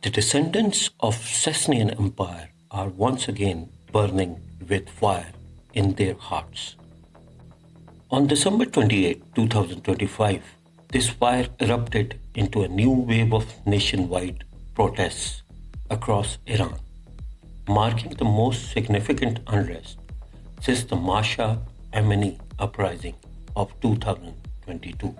The descendants of Sasanian Empire are once again burning with fire in their hearts. On December 28, 2025, this fire erupted into a new wave of nationwide protests across Iran, marking the most significant unrest since the Masha Amini uprising of 2022.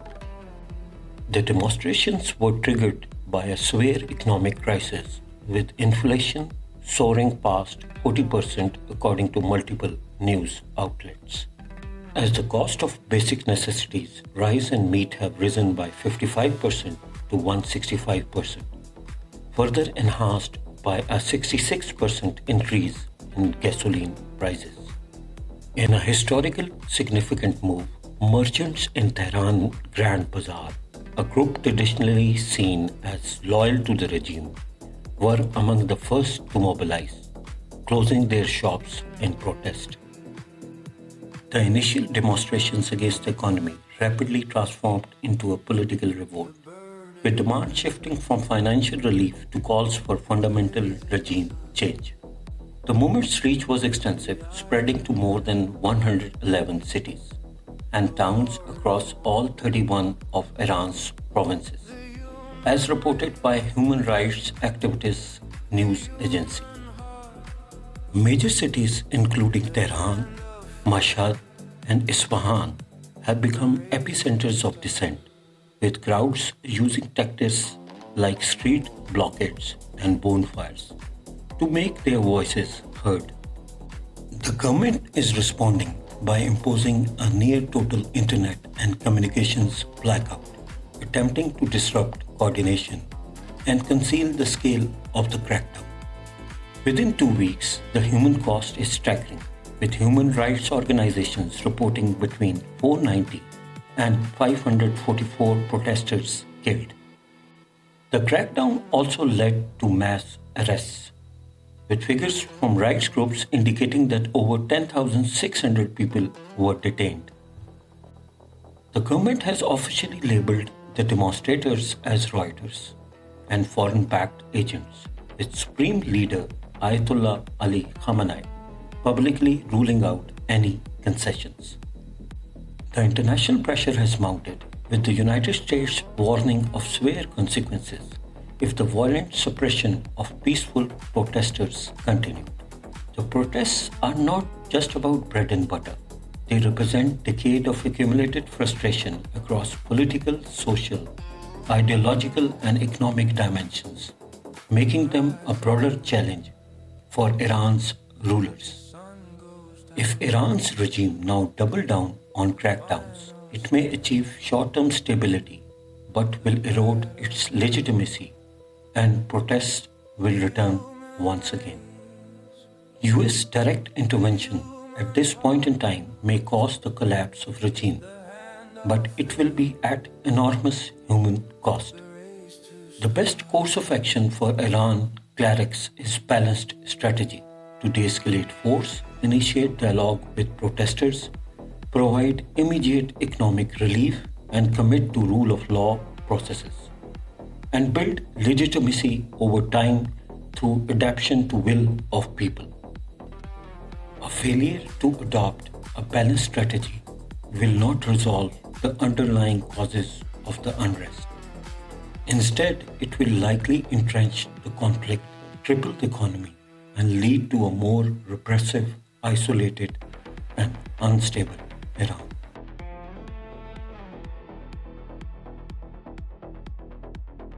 The demonstrations were triggered by a severe economic crisis, with inflation soaring past 40% according to multiple news outlets. As the cost of basic necessities, rice and meat have risen by 55% to 165%, further enhanced by a 66% increase in gasoline prices. In a historical significant move, merchants in Tehran Grand Bazaar, a group traditionally seen as loyal to the regime, were among the first to mobilize, closing their shops in protest. The initial demonstrations against the economy rapidly transformed into a political revolt, with demand shifting from financial relief to calls for fundamental regime change. The movement's reach was extensive, spreading to more than 111 cities and towns across all 31 of Iran's provinces, as reported by human rights activists news agency. Major cities including Tehran, Mashhad, and Isfahan have become epicenters of dissent, with crowds using tactics like street blockades and bonfires to make their voices heard. The government is responding by imposing a near total internet and communications blackout, attempting to disrupt coordination and conceal the scale of the crackdown. Within 2 weeks, the human cost is staggering, with human rights organizations reporting between 490 and 544 protesters killed. The crackdown also led to mass arrests, with figures from rights groups indicating that over 10,600 people were detained. The government has officially labeled the demonstrators as rioters and foreign-backed agents, with Supreme Leader Ayatollah Ali Khamenei publicly ruling out any concessions. The international pressure has mounted, with the United States warning of severe consequences if the violent suppression of peaceful protesters continued. The protests are not just about bread and butter. They represent decades of accumulated frustration across political, social, ideological, and economic dimensions, making them a broader challenge for Iran's rulers. If Iran's regime now double down on crackdowns, it may achieve short-term stability but will erode its legitimacy, and protests will return once again. US direct intervention at this point in time may cause the collapse of regime, but it will be at enormous human cost. The best course of action for Iran clerics is balanced strategy to de-escalate force, initiate dialogue with protesters, provide immediate economic relief, and commit to rule of law processes, and build legitimacy over time through adaptation to will of people. A failure to adopt a balanced strategy will not resolve the underlying causes of the unrest. Instead, it will likely entrench the conflict, cripple the economy, and lead to a more repressive, isolated, and unstable Iran.